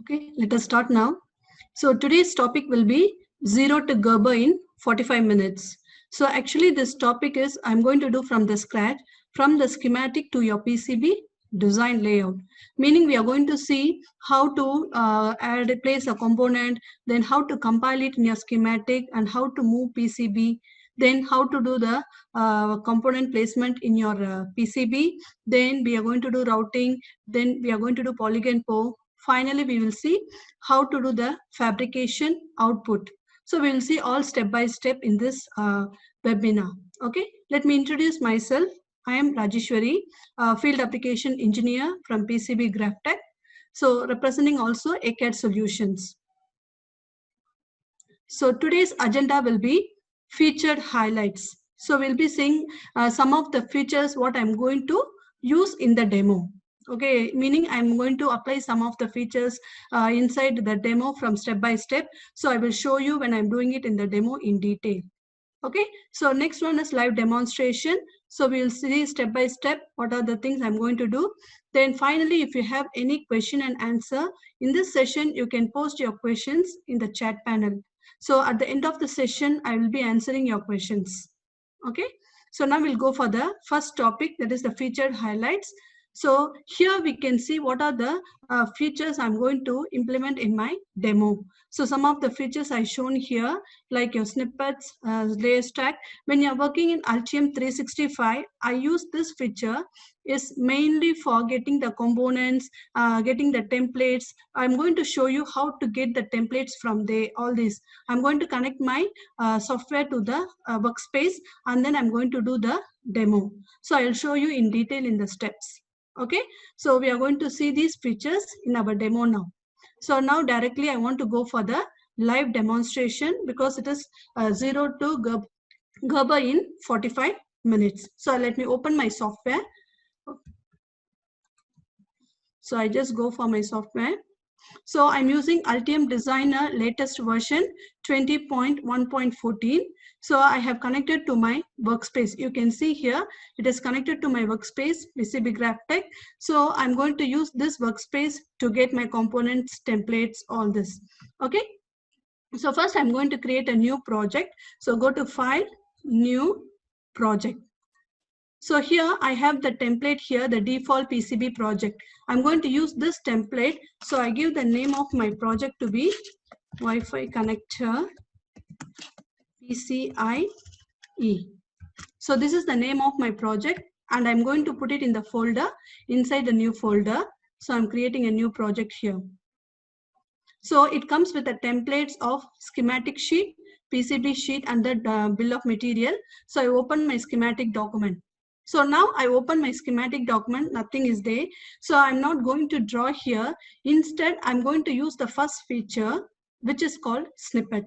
Okay, let us start now. So today's topic will be zero to Gerber in 45 minutes. So actually this topic is I'm going to do from the scratch, from the schematic to your PCB design layout. Meaning we are going to see how to place a component, then how to compile it in your schematic and how to move PCB, then how to do the component placement in your PCB, then we are going to do routing, then we are going to do polygon PO. Finally, we will see how to do the fabrication output. So we will see all step by step in this webinar. Okay, let me introduce myself. I am Rajeshwari, Field Application Engineer from PCB GraphTech. So representing also ACAD Solutions. So today's agenda will be featured highlights. So we'll be seeing some of the features what I'm going to use in the demo. Okay, meaning I'm going to apply some of the features inside the demo from step by step. So I will show you when I'm doing it in the demo in detail. Okay, so next one is live demonstration. So we'll see step by step what are the things I'm going to do. Then finally, if you have any question and answer in this session, you can post your questions in the chat panel. So at the end of the session, I will be answering your questions. Okay, so now we'll go for the first topic, that is the featured highlights. So here we can see what are the features I'm going to implement in my demo. So some of the features I shown here, like your snippets, layer stack. When you're working in Altium 365, I use this feature is mainly for getting the components, getting the templates. I'm going to show you how to get the templates from all these. I'm going to connect my software to the workspace, and then I'm going to do the demo. So I'll show you in detail in the steps. Okay, so we are going to see these features in our demo now. So now directly I want to go for the live demonstration because it is 0 to Gerber in 45 minutes. So let me open my software. So I just go for my software. So I'm using Altium Designer latest version 20.1.14. So I have connected to my workspace. You can see here, it is connected to my workspace, PCB GraphTech. So I'm going to use this workspace to get my components, templates, all this. Okay. So first I'm going to create a new project. So go to File, New Project. So here I have the template here, the default PCB project. I'm going to use this template. So I give the name of my project to be Wi-Fi connector PCIe. So this is the name of my project and I'm going to put it in the folder inside the new folder. So I'm creating a new project here. So it comes with the templates of schematic sheet, PCB sheet and the bill of material. So I open my schematic document. So now I open my schematic document, nothing is there. So I'm not going to draw here. Instead, I'm going to use the first feature, which is called snippet.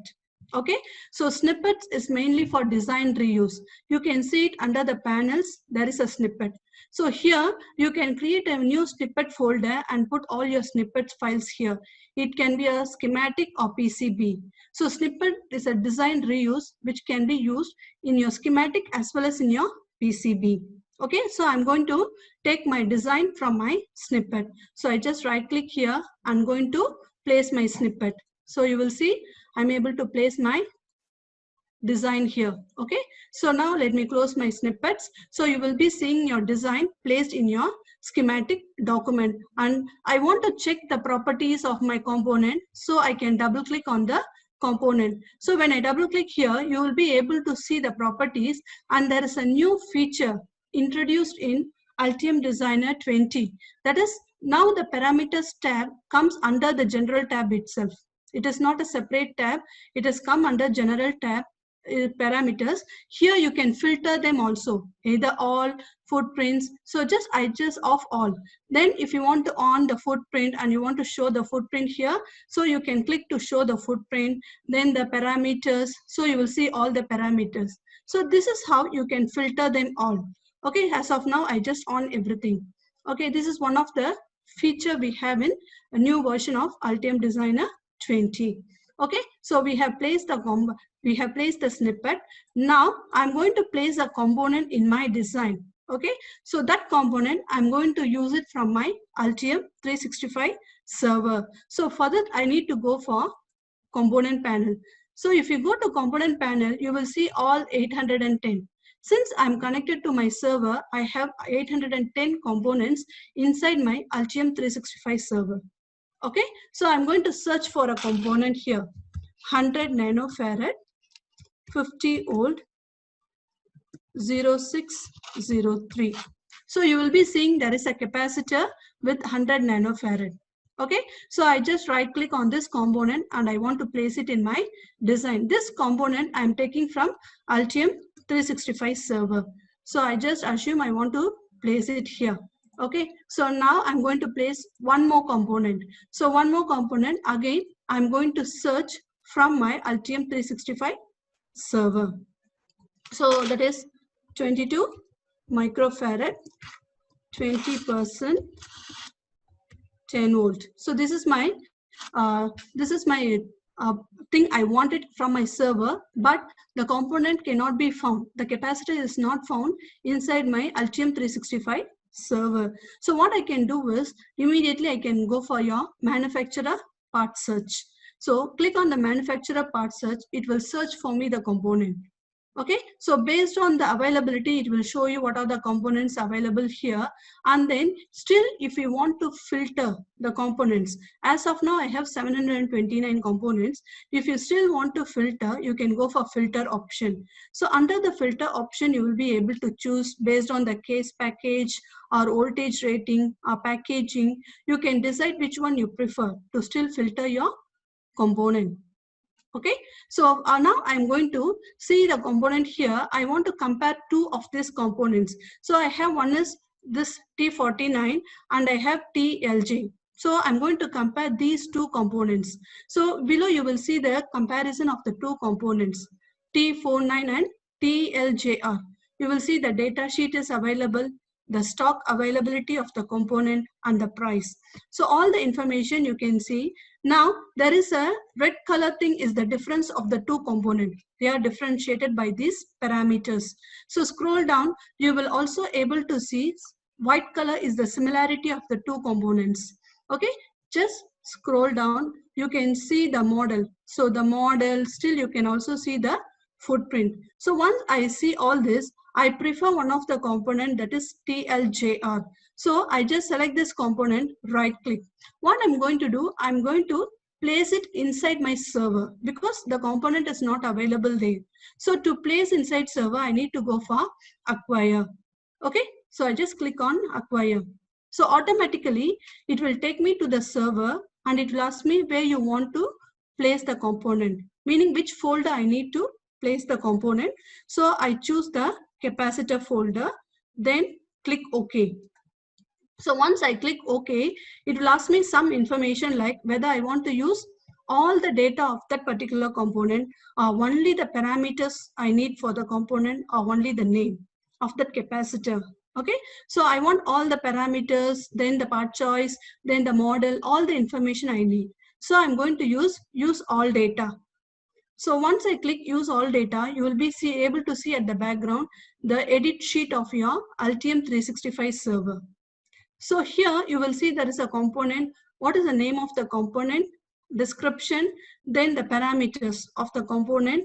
Okay, so snippets is mainly for design reuse. You can see it under the panels, there is a snippet. So here you can create a new snippet folder and put all your snippets files here. It can be a schematic or PCB. So snippet is a design reuse which can be used in your schematic as well as in your PCB. Okay, so I'm going to take my design from my snippet. So I just right click here. I'm going to place my snippet. So you will see I'm able to place my design here. Okay, so now let me close my snippets. So you will be seeing your design placed in your schematic document, and I want to check the properties of my component, so I can double click on the component. So when I double click here, you will be able to see the properties, and there is a new feature introduced in Altium Designer 20. That is, now the parameters tab comes under the general tab itself. It is not a separate tab. It has come under general tab, parameters. Here you can filter them also, either all, footprints. So I just off all. Then if you want to on the footprint and you want to show the footprint here, so you can click to show the footprint, then the parameters. So you will see all the parameters. So this is how you can filter them all. Okay, as of now I just on everything. Okay, this is one of the feature we have in a new version of Altium Designer 20. Okay, so we have placed the snippet. Now I'm going to place a component in my design. Okay, so that component I'm going to use it from my Altium 365 server. So for that, I need to go for component panel. So if you go to component panel, you will see all 810. Since I'm connected to my server, I have 810 components inside my Altium 365 server. Okay, so I'm going to search for a component here. 100 nanofarad, 50 volt, 0603. So you will be seeing there is a capacitor with 100 nanofarad. Okay, so I just right click on this component and I want to place it in my design. This component I'm taking from Altium 365 server. So I just assume I want to place it here. Okay, so now I'm going to place one more component. So one more component, again, I'm going to search from my Altium 365 server. So that is 22 microfarad, 20%, 10 volt. So this is my thing I wanted from my server, but the component cannot be found. The capacitor is not found inside my Altium 365 server. So what I can do is immediately I can go for your manufacturer part search. So click on the manufacturer part search. It will search for me the component. Okay, so based on the availability, it will show you what are the components available here. And then still, if you want to filter the components, as of now, I have 729 components. If you still want to filter, you can go for filter option. So under the filter option, you will be able to choose based on the case package or voltage rating or packaging. You can decide which one you prefer to still filter your component. Okay, so now I'm going to see the component here. I want to compare two of these components. So I have one is this T49 and I have TLJ. So I'm going to compare these two components. So below you will see the comparison of the two components, T49 and TLJR. You will see the data sheet is available, the stock availability of the component and the price. So all the information you can see. Now there is a red color thing is the difference of the two components. They are differentiated by these parameters. So scroll down, you will also able to see white color is the similarity of the two components. Okay, just scroll down, you can see the model. So the model, still you can also see the footprint. So once I see all this, I prefer one of the component, that is TLJR. So I just select this component, right click. What I'm going to do, I'm going to place it inside my server because the component is not available there. So to place inside server, I need to go for acquire. Okay, so I just click on acquire. So automatically it will take me to the server and it will ask me where you want to place the component, meaning which folder I need to place the component. So I choose the capacitor folder, then click OK. So once I click OK, it will ask me some information like whether I want to use all the data of that particular component or only the parameters I need for the component or only the name of that capacitor. Okay, so I want all the parameters, then the part choice, then the model, all the information I need. So I'm going to use all data. So once I click use all data, you will be able to see at the background the edit sheet of your Altium 365 server. So here you will see there is a component. What is the name of the component? Description, then the parameters of the component.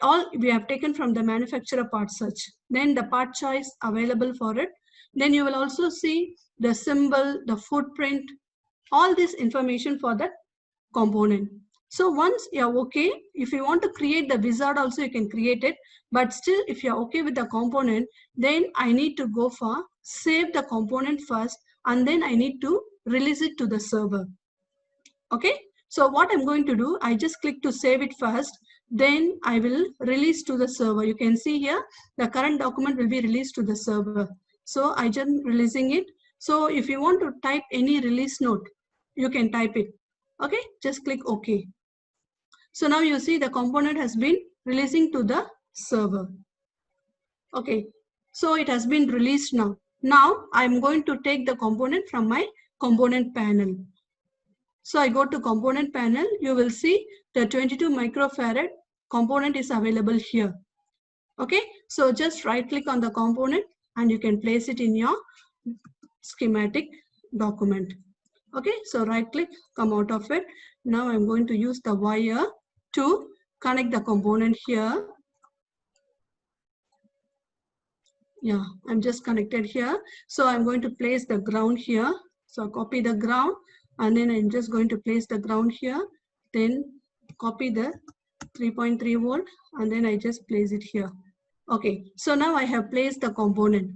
All we have taken from the manufacturer part search. Then the part choice available for it. Then you will also see the symbol, the footprint, all this information for that component. So once you're okay, if you want to create the wizard also you can create it. But still if you're okay with the component, then I need to go for save the component first and then I need to release it to the server. Okay, so what I'm going to do, I just click to save it first, then I will release to the server. You can see here the current document will be released to the server. So I just releasing it. So if you want to type any release note, you can type it. Okay, just click OK. So now you see the component has been releasing to the server. Okay, so it has been released now. Now I'm going to take the component from my component panel. So I go to component panel, you will see the 22 microfarad component is available here. Okay, so just right click on the component and you can place it in your schematic document. Okay, so right click, come out of it. Now I'm going to use the wire to connect the component here. Yeah, I'm just connected here. So I'm going to place the ground here. So copy the ground and then I'm just going to place the ground here. Then copy the 3.3 volt and then I just place it here. Okay, so now I have placed the component.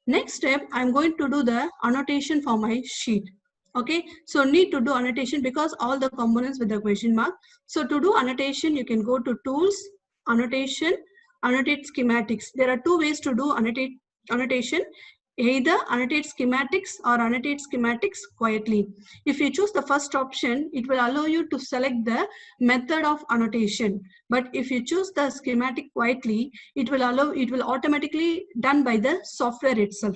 Next step, I'm going to do the annotation for my sheet. Okay, so need to do annotation because all the components with the question mark. So to do annotation, you can go to tools, annotation, annotate schematics. There are two ways to do annotation. Either annotate schematics or annotate schematics quietly. If you choose the first option, it will allow you to select the method of annotation. But if you choose the schematic quietly, it will automatically done by the software itself.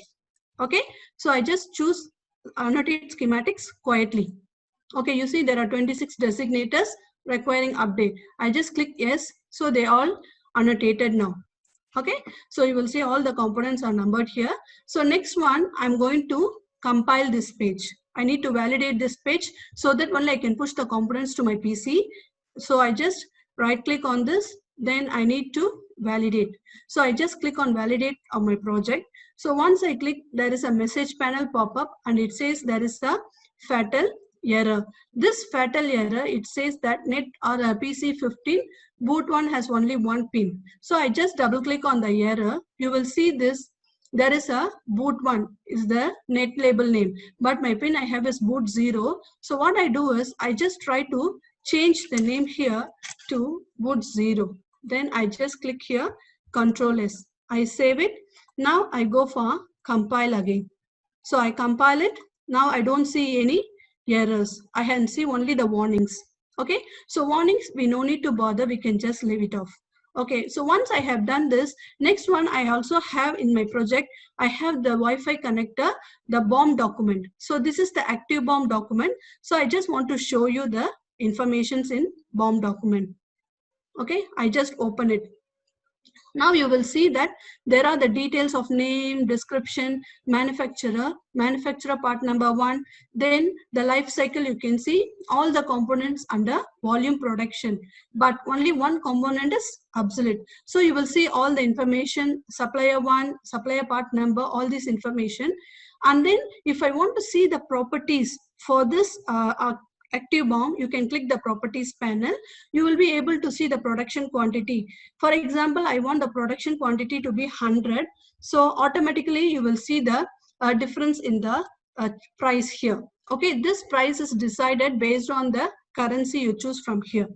Okay, so I just choose annotate schematics quietly. Okay, you see there are 26 designators requiring update. I just click yes, so they all annotated now. Okay, so you will see all the components are numbered here. So next one, I'm going to compile this page. I need to validate this page so that only I can push the components to my PC. So I just right click on this, then I need to validate. So I just click on validate on my project. So once I click, there is a message panel pop up and it says there is a fatal error. This fatal error, it says that net or PC15 boot one has only one pin. So I just double click on the error. You will see this. There is a boot one is the net label name, but my pin I have is boot 0. So what I do is I just try to change the name here to boot 0. Then I just click here, Control S. I save it. Now I go for compile again. So I compile it. Now I don't see any errors. I can see only the warnings. Okay, so warnings, we no need to bother. We can just leave it off. Okay, so once I have done this, next one I also have in my project, I have the Wi-Fi connector, the BOM document. So this is the active BOM document. So I just want to show you the informations in BOM document. Okay, I just open it. Now you will see that there are the details of name, description, manufacturer part number 1, then the life cycle. You can see all the components under volume production, but only one component is obsolete. So you will see all the information, supplier 1, supplier part number, all this information. And then if I want to see the properties for this active BOM, you can click the properties panel. You will be able to see the production quantity. For example, I want the production quantity to be 100. So automatically you will see the difference in the price here. Okay, this price is decided based on the currency you choose from here.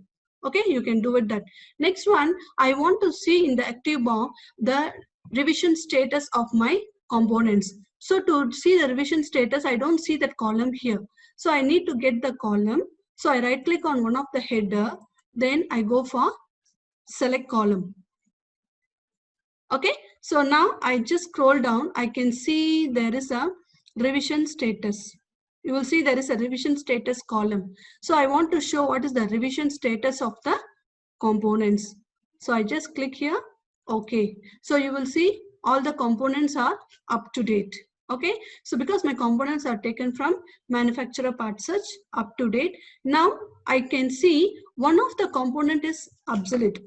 Okay, you can do it that. Next one, I want to see in the active BOM the revision status of my components. So to see the revision status, I don't see that column here. So I need to get the column. So I right click on one of the header, then I go for select column. Okay, so now I just scroll down. I can see there is a revision status. You will see there is a revision status column. So I want to show what is the revision status of the components. So I just click here. Okay, so you will see all the components are up to date. Okay, so because my components are taken from manufacturer part search, up to date. Now I can see one of the component is obsolete.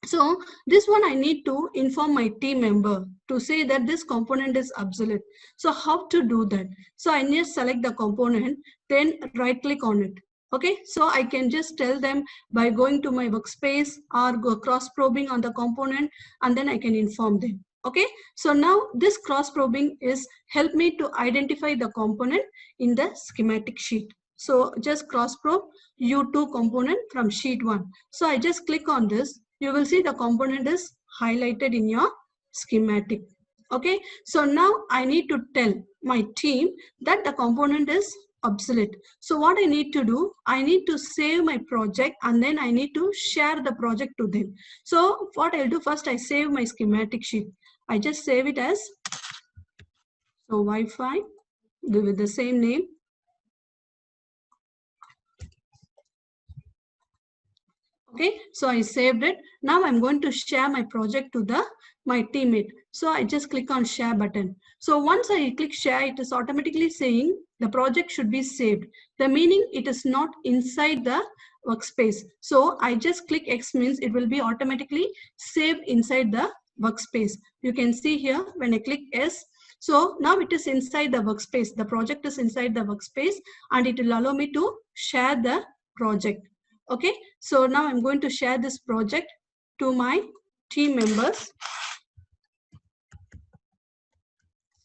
So this one I need to inform my team member to say that this component is obsolete. So how to do that? So I need to select the component, then right click on it. Okay, so I can just tell them by going to my workspace or go cross probing on the component, and then I can inform them. Okay, so now this cross probing is help me to identify the component in the schematic sheet. So just cross probe U2 component from sheet 1. So I just click on this. You will see the component is highlighted in your schematic. Okay, so now I need to tell my team that the component is obsolete. So what I need to do, I need to save my project and then I need to share the project to them. So what I'll do first, I save my schematic sheet. I just save it as so Wi-Fi with the same name. Okay, so I saved it. Now I'm going to share my project to my teammate. So I just click on share button. So once I click share, it is automatically saying the project should be saved. The meaning it is not inside the workspace. So I just click X means it will be automatically saved inside the workspace. You can see here when I click S. So now it is inside the workspace. The project is inside the workspace and it will allow me to share the project. Okay, so now I'm going to share this project to my team members.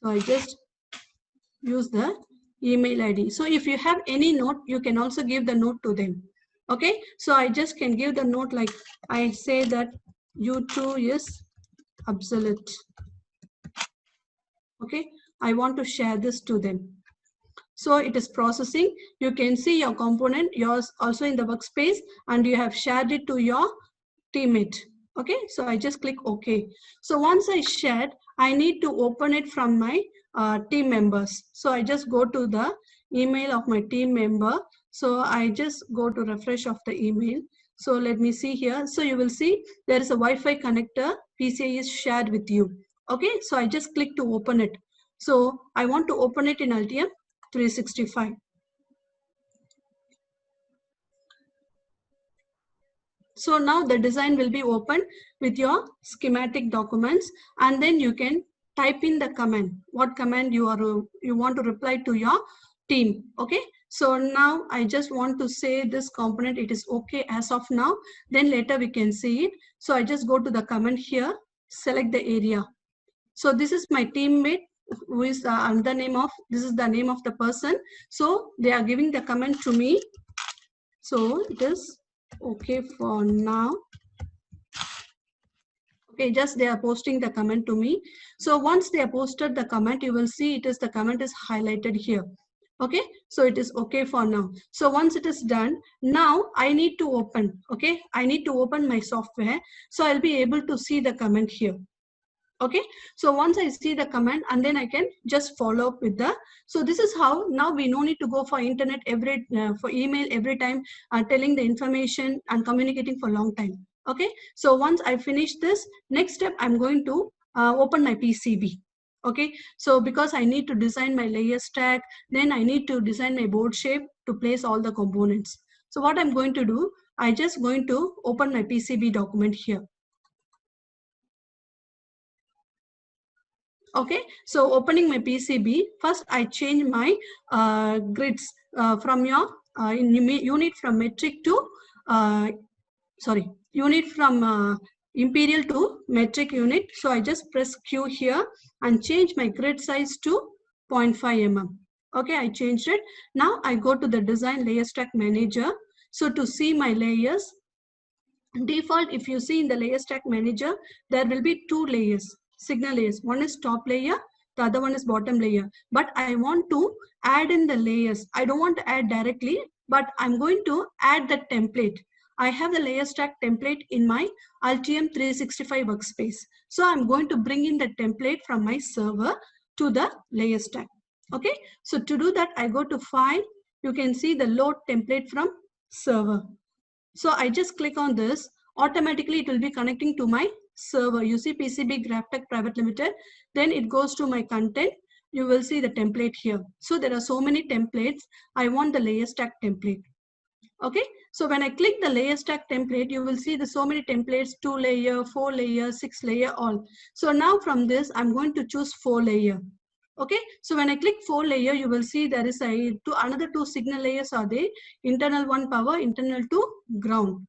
So I just use the email ID. So if you have any note, you can also give the note to them. Okay, so I just can give the note like I say that U2 is obsolete. Okay, I want to share this to them. So it is processing. You can see your component, yours also in the workspace, and you have shared it to your teammate. Okay, so I just click OK. So once I shared, I need to open it from my team members. So I just go to the email of my team member. So I just go to refresh of the email. So let me see here. So you will see there is a Wi-Fi connector. PCI is shared with you. Okay, so I just click to open it. So I want to open it in Altium 365. So now the design will be open with your schematic documents, and then you can type in the command, what command you want to reply to your team. Okay, so now I just want to say this component, it is okay as of now, then later we can see it. So I just go to the command here, select the area. So this is my teammate who is under name of, this is the name of the person. So they are giving the command to me. So it is okay for now. Okay, just they are posting the comment to me. So once they have posted the comment, you will see it is the comment is highlighted here. Okay, so it is okay for now. So once it is done, now I need to open. Okay, I need to open my software. So I'll be able to see the comment here. Okay, so once I see the command, and then I can just follow up with the, so this is how now we no need to go for internet for email every time, telling the information and communicating for a long time. Okay, so once I finish this, next step I'm going to open my PCB. Okay, so because I need to design my layer stack, then I need to design my board shape to place all the components. So what I'm going to do, I just going to open my PCB document here. Okay, so opening my PCB, first I change my grids from your unit from metric to unit from imperial to metric unit. So I just press Q here and change my grid size to 0.5 mm. Okay, I changed it. Now I go to the design layer stack manager. So to see my layers, default, if you see in the layer stack manager, there will be two layers, signal layers. One is top layer, the other one is bottom layer. But I want to add in the layers. I don't want to add directly, but I'm going to add the template. I have the layer stack template in my Altium 365 workspace. So I'm going to bring in the template from my server to the layer stack. Okay, so to do that, I go to file. You can see the load template from server. So I just click on this, automatically it will be connecting to my server. You see PCB GrafTech Private Limited, then it goes to my content. You will see the template here. So there are so many templates. I want the layer stack template. Okay, so when I click the layer stack template, you will see the so many templates, 2 layer, 4 layer, 6 layer, all. So now from this, I'm going to choose 4 layer. Okay, so when I click 4 layer, you will see there is another 2 signal layers are there, internal 1 power, internal 2 ground.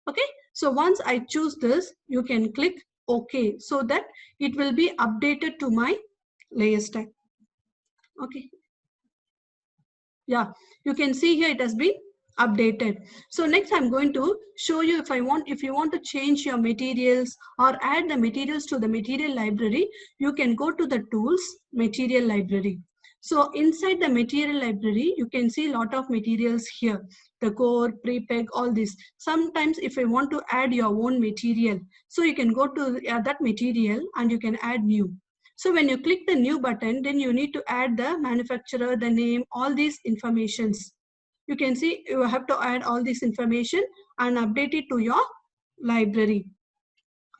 Okay, so once I choose this, you can click OK, so that it will be updated to my layer stack. Okay, yeah, you can see here it has been updated. So next I'm going to show you if you want to change your materials or add the materials to the material library, you can go to the tools material library. So inside the material library, you can see a lot of materials here, the core, pre-peg, all this. Sometimes if you want to add your own material, so you can go to that material and you can add new. So when you click the new button, then you need to add the manufacturer, the name, all these informations. you can see you have to add all this information and update it to your library.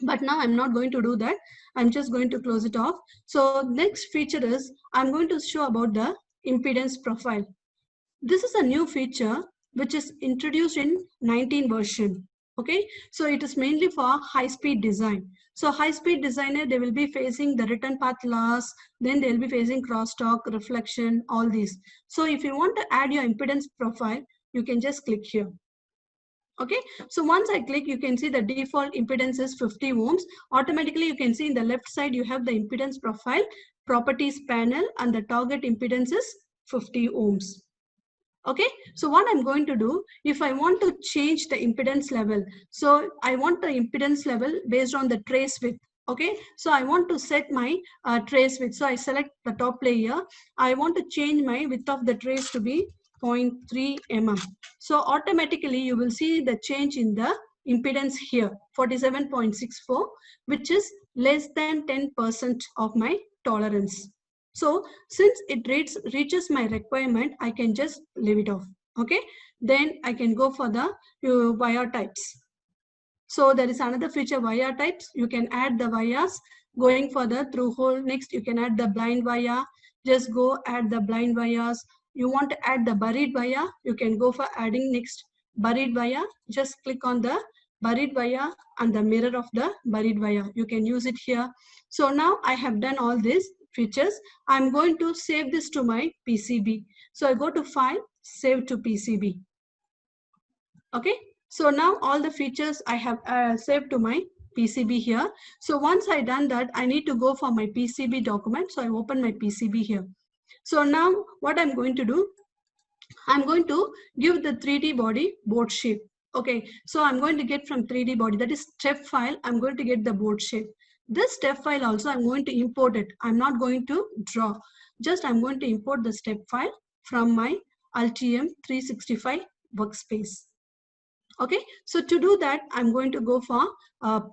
But now I'm not going to do that. I'm just going to close it off. So next feature is I'm going to show about the impedance profile. This is a new feature which is introduced in 19 version. Okay, so it is mainly for high-speed design. So high-speed designer, they will be facing the return path loss, then they'll be facing crosstalk, reflection, all these. So if you want to add your impedance profile, you can just click here. Okay, so once I click, you can see the default impedance is 50 ohms. Automatically, you can see in the left side, you have the impedance profile, properties panel, and the target impedance is 50 ohms. Okay, so what I'm going to do, if I want to change the impedance level, so I want the impedance level based on the trace width. Okay, so I want to set my trace width. So I select the top layer. I want to change my width of the trace to be 0.3 mm. So automatically you will see the change in the impedance here, 47.64, which is less than 10% of my tolerance. So since it reaches my requirement, I can just leave it off. Okay, then I can go for the wire types. So there is another feature, wire types. You can add the wires. Going for the through hole, next you can add the blind wire. Just go add the blind wires. You want to add the buried wire, you can go for adding next buried wire. Just click on the buried wire and the mirror of the buried wire. You can use it here. So now I have done all these features. I'm going to save this to my PCB. So I go to File, Save to PCB. Okay, so now all the features I have saved to my PCB here. So once I done that, I need to go for my PCB document. So I open my PCB here. So now what I'm going to do, I'm going to give the 3D body board shape. Okay, so I'm going to get from 3D body, that is step file, I'm going to get the board shape. This step file also I'm going to import it. I'm not going to draw. Just I'm going to import the step file from my Altium 365 workspace. Okay, so to do that, I'm going to go for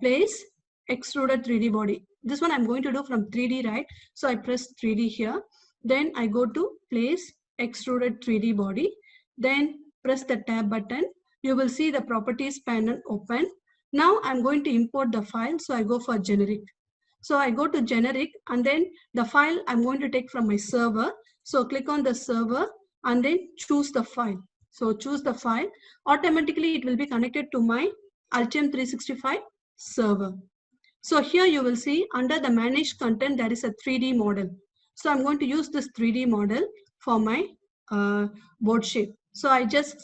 place extruded 3D body. This one I'm going to do from 3D, right? So I press 3D here. Then I go to place extruded 3D body. Then press the tab button. You will see the properties panel open. Now I'm going to import the file. So I go for generic. So I go to generic and then the file I'm going to take from my server. So click on the server and then choose the file. So choose the file. Automatically it will be connected to my Altium 365 server. So here you will see under the manage content there is a 3D model. So I'm going to use this 3D model for my board shape. So I just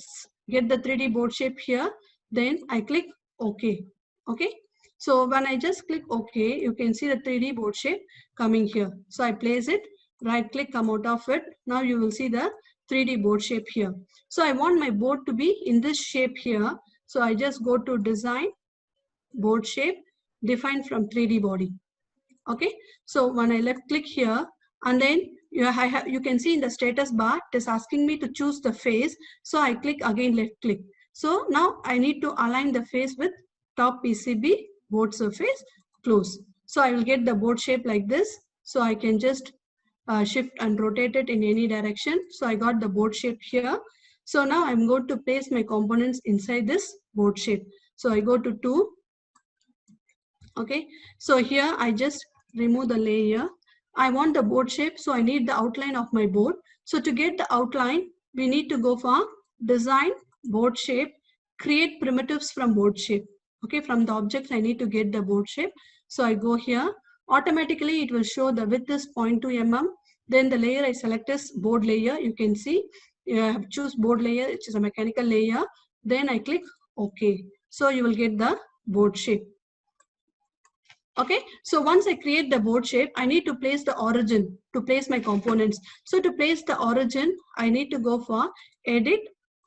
get the 3D board shape here. Then I click OK. Okay. So when I just click OK, you can see the 3D board shape coming here. So I place it, right click, come out of it. Now you will see the 3D board shape here. So I want my board to be in this shape here. So I just go to design, board shape, define from 3D body. Okay. So when I left click here and then you can see in the status bar, it is asking me to choose the face. So I click again left click. So now I need to align the face with top PCB board surface close. So I will get the board shape like this. So I can just shift and rotate it in any direction. So I got the board shape here. So now I'm going to place my components inside this board shape. So I go to 2. Okay. So here I just remove the layer. I want the board shape. So I need the outline of my board. So to get the outline, we need to go for design, board shape, create primitives from board shape. Okay. From the objects, I need to get the board shape. So I go here. Automatically, it will show the width is 0.2 mm. Then the layer I select is board layer. You can see I have choose board layer, which is a mechanical layer. Then I click OK. So you will get the board shape. Okay, so once I create the board shape, I need to place the origin to place my components. So to place the origin, I need to go for edit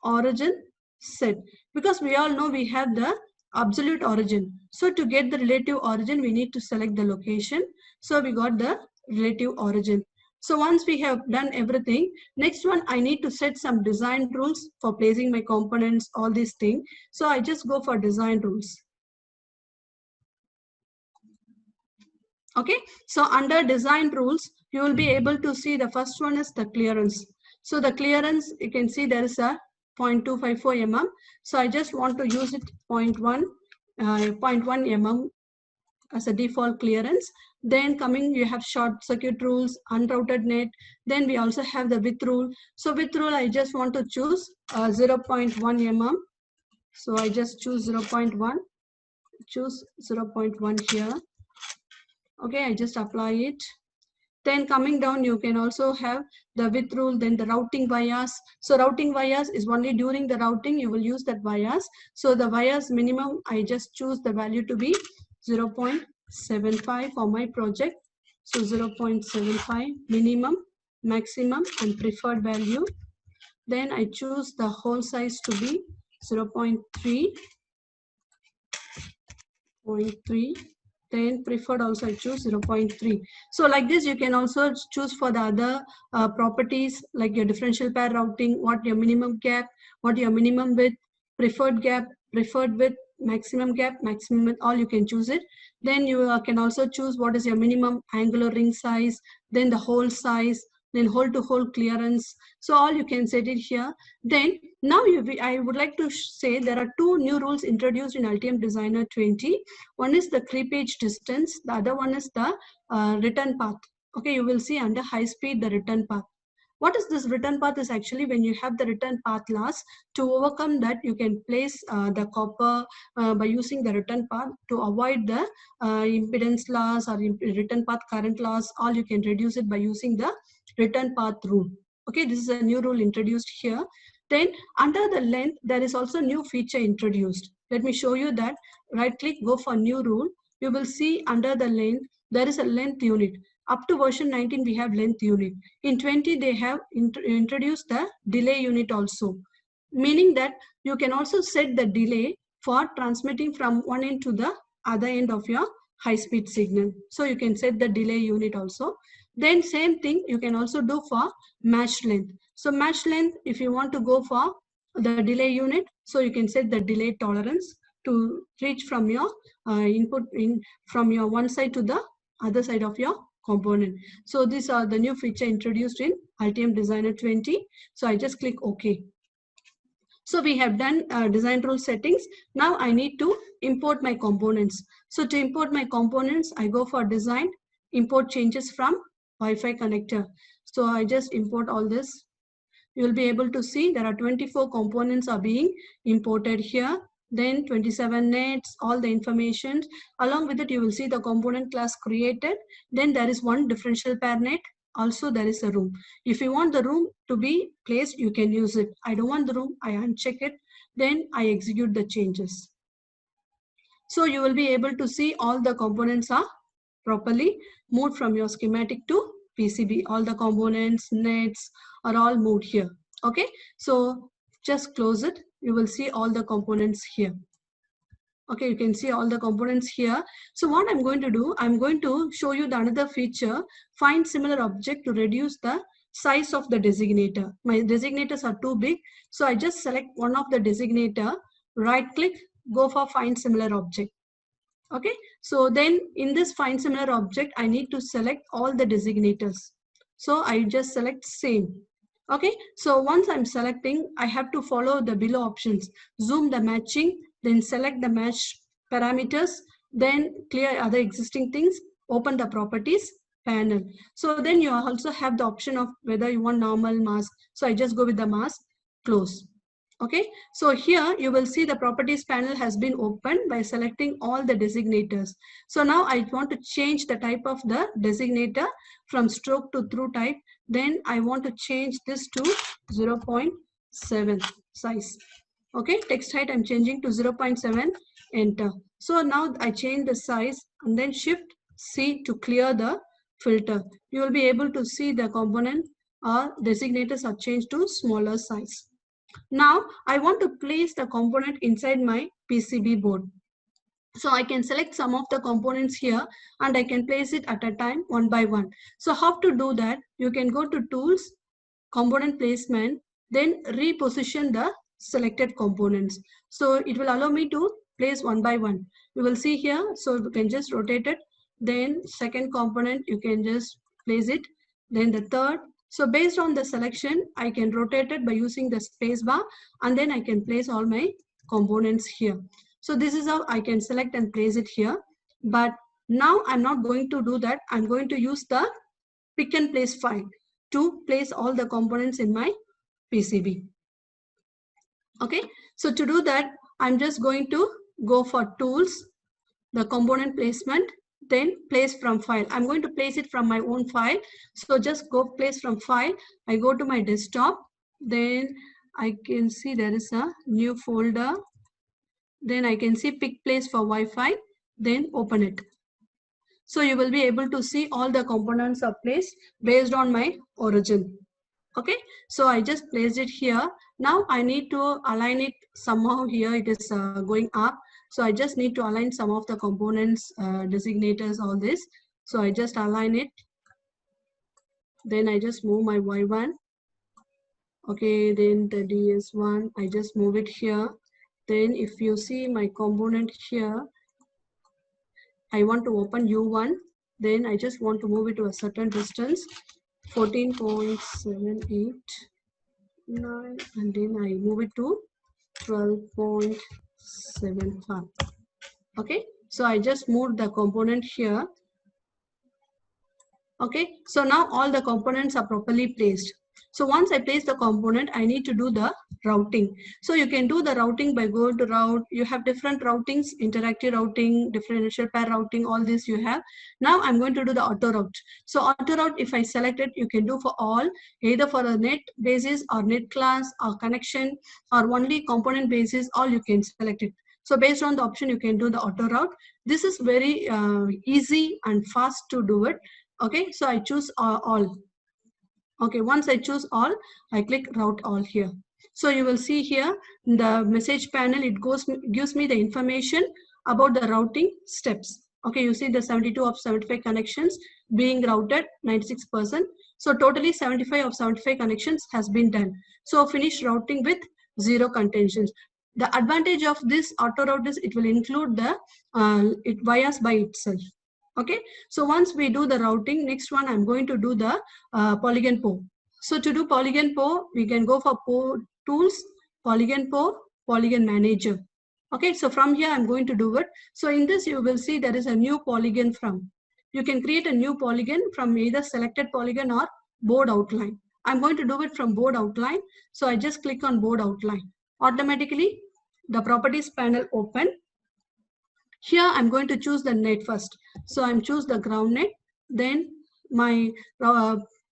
origin set, because we all know we have the absolute origin. So to get the relative origin, we need to select the location. So we got the relative origin. So once we have done everything, next one I need to set some design rules for placing my components, all these things. So I just go for design rules. Okay, so under design rules, you will be able to see the first one is the clearance. So the clearance, you can see there is a 0.254 mm. So I just want to use it 0.1 mm as a default clearance. Then coming, you have short circuit rules, unrouted net. Then we also have the width rule. So width rule, I just want to choose 0.1 mm. So I just choose 0.1, choose 0.1 here. Okay, I just apply it. Then coming down, you can also have the width rule, then the routing bias. So routing bias is only during the routing, you will use that bias. So the bias minimum, I just choose the value to be 0.75 for my project. So 0.75 minimum, maximum, and preferred value. Then I choose the hole size to be 0.3. Then preferred also I choose 0.3. So like this, you can also choose for the other properties like your differential pair routing, what your minimum gap, what your minimum width, preferred gap, preferred width, maximum gap, maximum width, all you can choose it. Then you can also choose what is your minimum angular ring size, then the hole size, then hole to hole clearance. So all you can set it here. Then now I would like to say there are two new rules introduced in Altium Designer 20. One is the creepage distance, the other one is the return path. Okay, you will see under high speed the return path. What is this return path is actually when you have the return path loss. To overcome that, you can place the copper by using the return path to avoid the impedance loss or return path current loss. All you can reduce it by using the return path rule. Okay, this is a new rule introduced here. Then under the length, there is also new feature introduced. Let me show you that. Right click, go for new rule. You will see under the length, there is a length unit. Up to version 19, we have length unit. In 20, they have introduced the delay unit also, meaning that you can also set the delay for transmitting from one end to the other end of your high-speed signal. So you can set the delay unit also. Then same thing you can also do for match length. So match length, if you want to go for the delay unit, so you can set the delay tolerance to reach from your input from your one side to the other side of your component. So these are the new feature introduced in Altium Designer 20. So I just click OK. So we have done design rule settings. Now I need to import my components. So to import my components, I go for design, import changes from Wi-Fi connector. So I just import all this. You will be able to see there are 24 components are being imported here. Then 27 nets, all the information. Along with it, you will see the component class created. Then there is one differential pair net. Also, there is a room. If you want the room to be placed, you can use it. I don't want the room, I uncheck it. Then I execute the changes. So you will be able to see all the components are properly moved from your schematic to PCB. All the components, nets are all moved here. Okay, so just close it. You will see all the components here. Okay, you can see all the components here. So what I'm going to do, I'm going to show you the another feature, find similar object to reduce the size of the designator. My designators are too big. So I just select one of the designator, right click, go for find similar object. Okay, so then in this find similar object, I need to select all the designators. So I just select same. Okay, so once I'm selecting, I have to follow the below options. Zoom the matching, then select the match parameters, then clear other existing things, open the properties panel. So then you also have the option of whether you want normal, mask. So I just go with the mask, close. Okay, so here you will see the properties panel has been opened by selecting all the designators. So now I want to change the type of the designator from stroke to through type. Then I want to change this to 0.7 size. Okay, text height I'm changing to 0.7, enter. So now I change the size and then shift C to clear the filter. You will be able to see the component or designators are changed to smaller size. Now I want to place the component inside my PCB board. So I can select some of the components here and I can place it at a time one by one. So how to do that? You can go to tools, component placement, then reposition the selected components. So it will allow me to place one by one. You will see here, so you can just rotate it. Then second component, you can just place it. Then the third, So based on the selection, I can rotate it by using the space bar, and then I can place all my components here. So this is how I can select and place it here. But now I'm not going to do that. I'm going to use the pick and place file to place all the components in my PCB. Okay, so to do that, I'm just going to go for tools, the component placement, then place from file. I'm going to place it from my own file. So just go place from file. I go to my desktop, then I can see there is a new folder. Then I can see pick place for Wi-Fi, then open it. So you will be able to see all the components are placed based on my origin. Okay, so I just placed it here. Now I need to align it somehow. Here it is going up. So I just need to align some of the components, designators, all this. So I just align it. Then I just move my Y1. Okay, then the DS1, I just move it here. Then if you see my component here, I want to open U1. Then I just want to move it to a certain distance, 14.78. 9, and then I move it to 12.75. Okay, so I just moved the component here. Okay, so now all the components are properly placed. So once I place the component, I need to do the routing. So you can do the routing by going to route. You have different routings, interactive routing, differential pair routing, all this you have. Now I'm going to do the auto route. So auto route, if I select it, you can do for all, either for a net basis or net class or connection or only component basis, all you can select it. So based on the option, you can do the auto route. This is very easy and fast to do it. Okay, so I choose all. Okay, once I choose all, I click route all here. So you will see here in the message panel, it gives me the information about the routing steps. Okay, you see the 72 of 75 connections being routed 96%. So totally 75 of 75 connections has been done. So finish routing with 0 contentions. The advantage of this auto route is it will include the it wires by itself. Okay, so once we do the routing, next one I'm going to do the polygon PO. So to do polygon PO, we can go for PO tools, polygon PO, polygon manager. Okay, so from here I'm going to do it. So in this you will see there is a new polygon from. You can create a new polygon from either selected polygon or board outline. I'm going to do it from board outline. So I just click on board outline. Automatically the properties panel open. Here I'm going to choose the net first. So I'm choose the ground net. Then my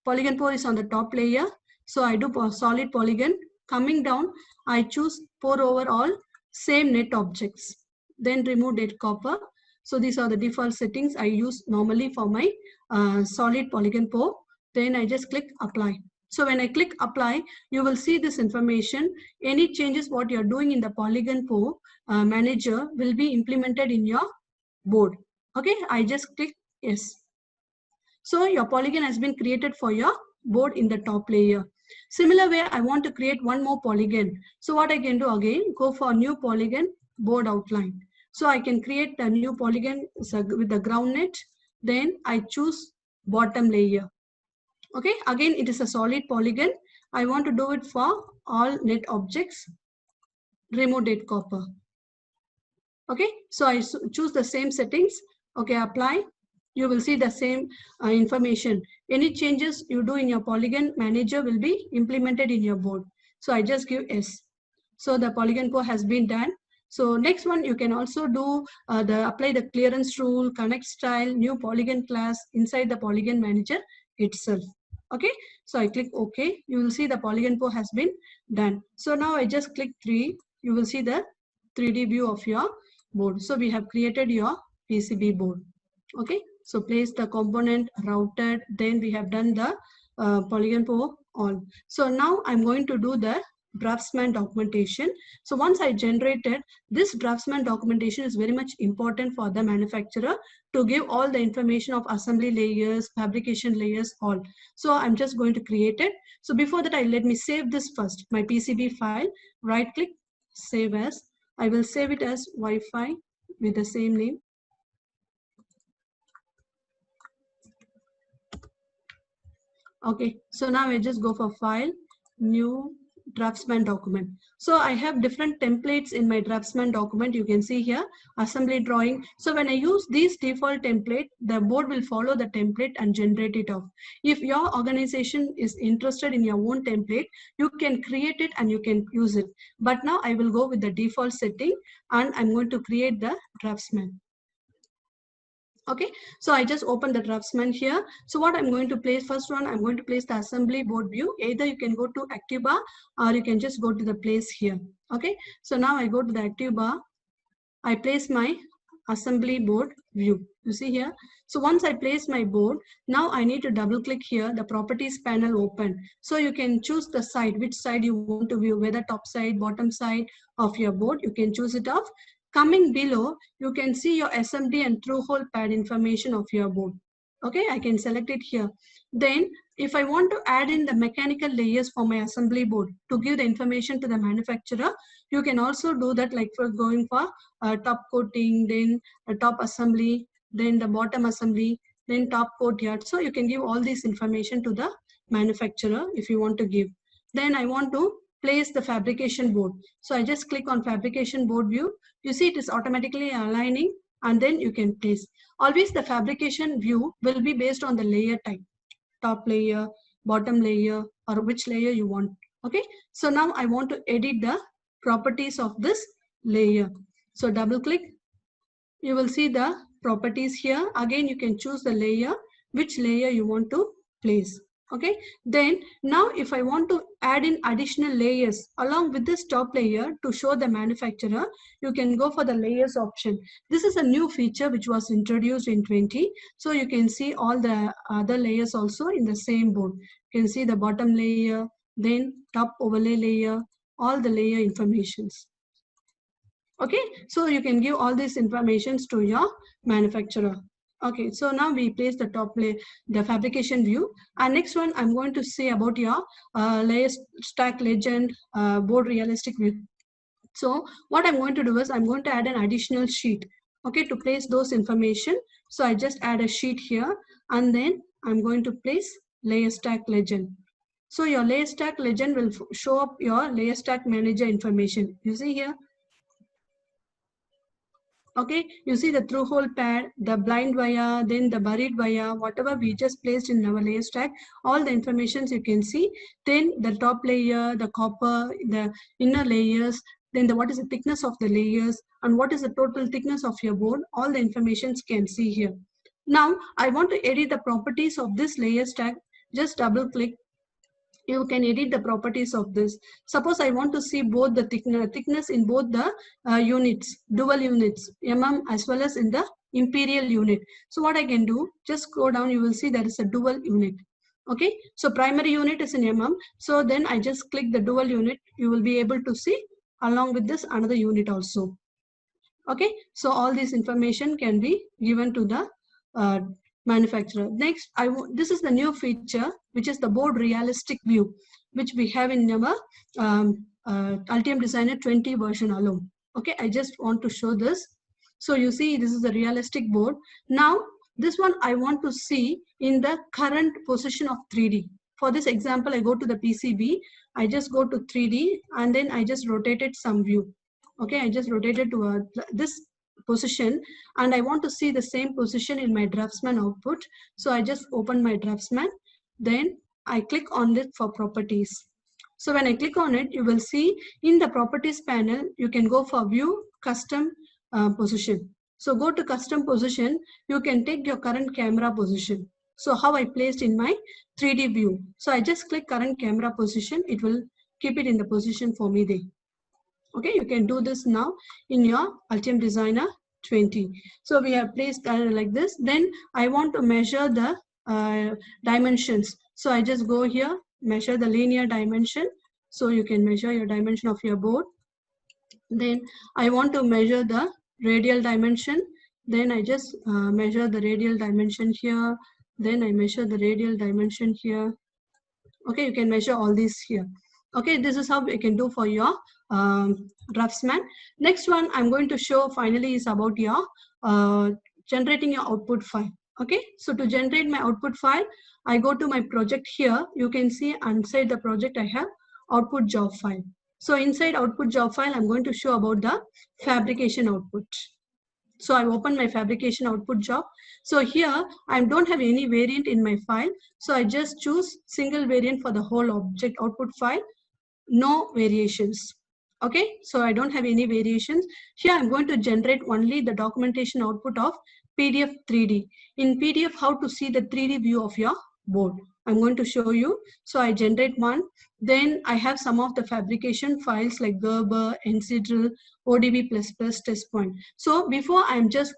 polygon PO is on the top layer. So I do solid polygon. Coming down, I choose pour over all same net objects. Then remove net copper. So these are the default settings I use normally for my solid polygon PO. Then I just click apply. So when I click apply, you will see this information. Any changes what you're doing in the polygon PO manager will be implemented in your board. Okay, I just click yes. So your polygon has been created for your board in the top layer. Similar way, I want to create one more polygon. So what I can do again, go for new polygon, board outline. So I can create a new polygon with the ground net. Then I choose bottom layer. Okay, again it is a solid polygon. I want to do it for all net objects. Remove net copper. Okay, so I choose the same settings. Okay, apply. You will see the same information. Any changes you do in your polygon manager will be implemented in your board. So I just give yes. So the polygon PO has been done. So next one, you can also do apply the clearance rule, connect style, new polygon class inside the polygon manager itself. Okay, so I click OK. You will see the polygon PO has been done. So now I just click 3. You will see the 3D view of your board. So we have created your PCB board. Okay, so place the component routed. Then we have done the polygon PO all. So now I'm going to do the draftsman documentation. So once I generated this draftsman documentation is very much important for the manufacturer to give all the information of assembly layers, fabrication layers, all. So I'm just going to create it. So before that, let me save this first, my PCB file. Right click, save as. I will save it as Wi-Fi with the same name. Okay, so now I just go for file, new draftsman document. So I have different templates in my draftsman document. You can see here assembly drawing. So when I use these default template, the board will follow the template and generate it off. If your organization is interested in your own template, you can create it and you can use it. But now I will go with the default setting and I'm going to create the draftsman. Okay, so I just open the draftsman here. So what I'm going to place, first one, I'm going to place the assembly board view. Either you can go to active bar or you can just go to the place here. Okay, so now I go to the active bar. I place my assembly board view. You see here. So once I place my board, now I need to double click here, the properties panel open. So you can choose the side, which side you want to view, whether top side, bottom side of your board. You can choose it off. Coming below, you can see your SMD and through hole pad information of your board. Okay, I can select it here. Then if I want to add in the mechanical layers for my assembly board to give the information to the manufacturer, you can also do that, like for going for top coating, then a top assembly, then the bottom assembly, then top coat yard. So you can give all this information to the manufacturer if you want to give. Then I want to place the fabrication board. So I just click on fabrication board view. You see it is automatically aligning and then you can place. Always the fabrication view will be based on the layer type, top layer, bottom layer, or which layer you want. Okay, so now I want to edit the properties of this layer. So double click, you will see the properties here. Again, you can choose the layer, which layer you want to place. Okay, then now if I want to add in additional layers along with this top layer to show the manufacturer, you can go for the layers option. This is a new feature which was introduced in 20. So you can see all the other layers also in the same board. You can see the bottom layer, then top overlay layer, all the layer informations. Okay, so you can give all these informations to your manufacturer. Okay, so now we place the top layer, the fabrication view. And next one, I'm going to say about your layer stack legend board realistic view. So what I'm going to do is I'm going to add an additional sheet, okay, to place those information. So I just add a sheet here and then I'm going to place layer stack legend. So your layer stack legend will show up your layer stack manager information. You see here. Okay, you see the through hole pad, the blind wire, then the buried wire, whatever we just placed in our layer stack, all the informations you can see. Then the top layer, the copper, the inner layers, then what is the thickness of the layers and what is the total thickness of your board, all the informations can see here. Now I want to edit the properties of this layer stack. Just double click. You can edit the properties of this. Suppose I want to see both the thickness in both the units, dual units, as well as in the imperial unit. So what I can do, just go down, you will see there is a dual unit. Okay, so primary unit is in So then I just click the dual unit. You will be able to see along with this another unit also. Okay, so all this information can be given to the manufacturer. Next, this is the new feature, which is the board realistic view, which we have in our Altium Designer 20 version alone. Okay, I just want to show this. So you see, this is the realistic board. Now, this one I want to see in the current position of 3D. For this example, I go to the PCB, I just go to 3D, and then I just rotated some view. Okay, I just rotated to this position and I want to see the same position in my draftsman output. So I just open my draftsman, then I click on it for properties. So when I click on it, you will see in the properties panel, you can go for view, custom position. So go to custom position, you can take your current camera position. So how I placed in my 3D view. So I just click current camera position, it will keep it in the position for me there. Okay, you can do this now in your Altium Designer 20. So we have placed like this. Then I want to measure the dimensions. So I just go here, measure the linear dimension. So you can measure your dimension of your board. Then I want to measure the radial dimension. Then I just measure the radial dimension here. Then I measure the radial dimension here. Okay, you can measure all these here. Okay, this is how we can do for your draftsman. Next one I'm going to show finally is about your generating your output file. Okay, so to generate my output file, I go to my project here. You can see inside the project I have output job file. So inside output job file, I'm going to show about the fabrication output. So I open my fabrication output job. So here I don't have any variant in my file. So I just choose single variant for the whole object output file, no variations. Okay, so I don't have any variations. Here I'm going to generate only the documentation output of PDF 3D. In PDF, how to see the 3D view of your board. I'm going to show you. So I generate one. Then I have some of the fabrication files like Gerber, NCDrill, ODB++, test point. So before I'm just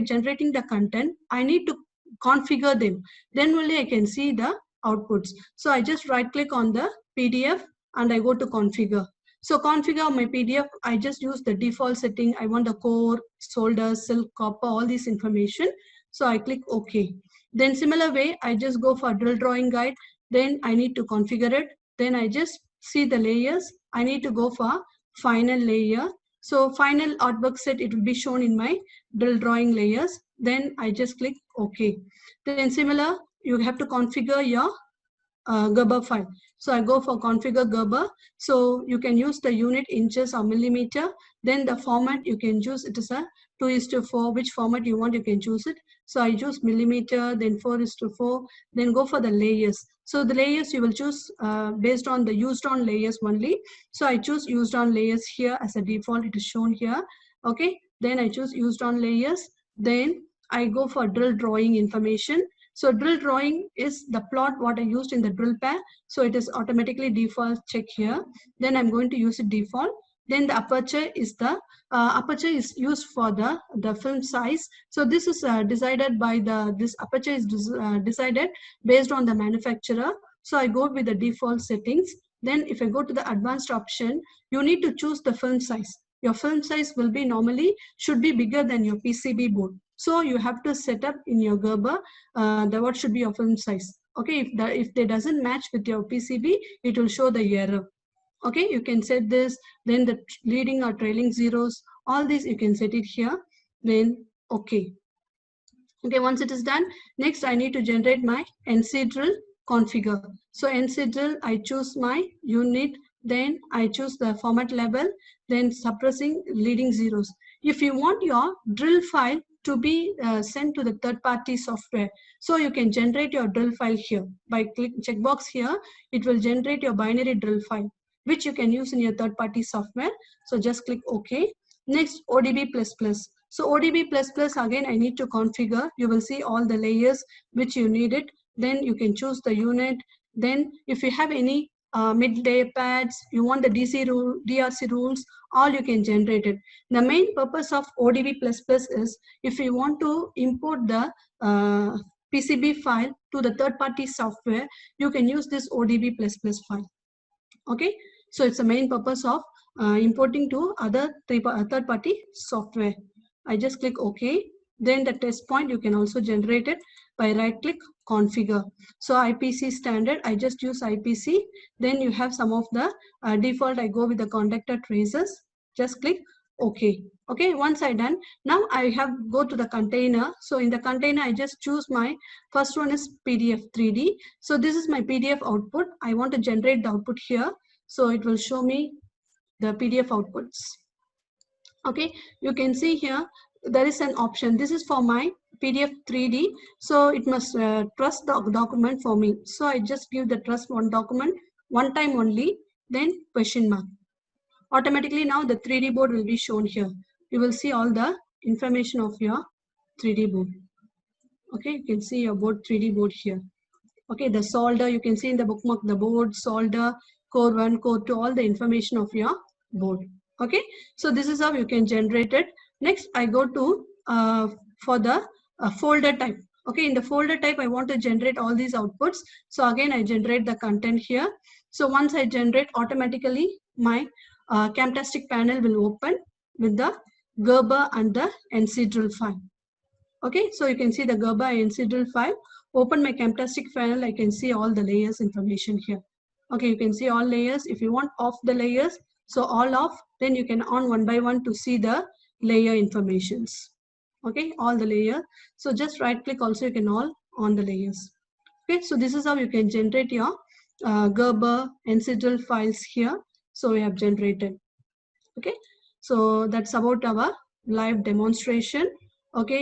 generating the content, I need to configure them. Then only I can see the outputs. So I just right click on the PDF and I go to configure. So configure my PDF, I just use the default setting. I want the core, solder, silk, copper, all this information. So I click OK. Then similar way, I just go for drill drawing guide. Then I need to configure it. Then I just see the layers. I need to go for final layer. So final artwork set, it will be shown in my drill drawing layers. Then I just click OK. Then similar, you have to configure your Gerber file. So I go for configure Gerber. So you can use the unit inches or millimeter. Then the format you can choose, it is a 2:4. Which format you want, you can choose it. So I choose millimeter, then 4:4, then go for the layers. So the layers you will choose based on the used on layers only. So I choose used on layers here as a default, it is shown here. Okay, then I choose used on layers. Then I go for drill drawing information. So drill drawing is the plot what I used in the drill pair. So it is automatically default check here. Then I'm going to use it default. Then the aperture is the aperture is used for the film size. So this is decided by this aperture is decided based on the manufacturer. So I go with the default settings. Then if I go to the advanced option, you need to choose the film size. Your film size will be normally should be bigger than your PCB board. So you have to set up in your Gerber what should be your film size. Okay, if they doesn't match with your PCB, it will show the error. Okay, you can set this. Then the leading or trailing zeros, all these you can set it here. Then okay. Okay, once it is done, next I need to generate my NCDrill configure. So NCDrill, I choose my unit, then I choose the format level, then suppressing leading zeros. If you want your drill file to be sent to the third-party software, so you can generate your drill file here. By click checkbox here, it will generate your binary drill file, which you can use in your third-party software. So just click OK. Next, ODB++. So ODB++, again, I need to configure. You will see all the layers which you need it. Then you can choose the unit. Then if you have any mid-layer pads, you want the DRC rules, all you can generate it. The main purpose of ODB++ is if you want to import the PCB file to the third-party software, you can use this ODB++ file. Okay, so it's the main purpose of importing to other third-party software. I just click OK. Then the test point you can also generate it by right-click configure. So IPC standard, I just use IPC. Then you have some of the default. I go with the contactor traces. Just click OK. Okay, once I done, now I have go to the container. So in the container, I just choose my first one is PDF 3D. So this is my PDF output. I want to generate the output here. So it will show me the PDF outputs. Okay, you can see here there is an option. This is for my PDF 3D. So it must trust the document for me. So I just give the trust one document one time only, then question mark. Automatically now the 3D board will be shown here. You will see all the information of your 3D board. Okay, you can see your board 3D board here. Okay, the solder, you can see in the bookmark, the board, solder, core 1, core 2, all the information of your board. Okay, so this is how you can generate it. Next, I go to for the folder type. Okay, in the folder type, I want to generate all these outputs. So again, I generate the content here. So once I generate, automatically my Camtastic panel will open with the Gerber and the NCDrill file. Okay, so you can see the Gerber and NCDrill file. Open my Camtastic panel, I can see all the layers information here. Okay, you can see all layers. If you want off the layers, so all off, then you can on one by one to see the layer informations. Okay, all the layer. So just right click also, you can all on the layers. Okay, so this is how you can generate your Gerber NCDL files here. So we have generated. Okay, so that's about our live demonstration. Okay.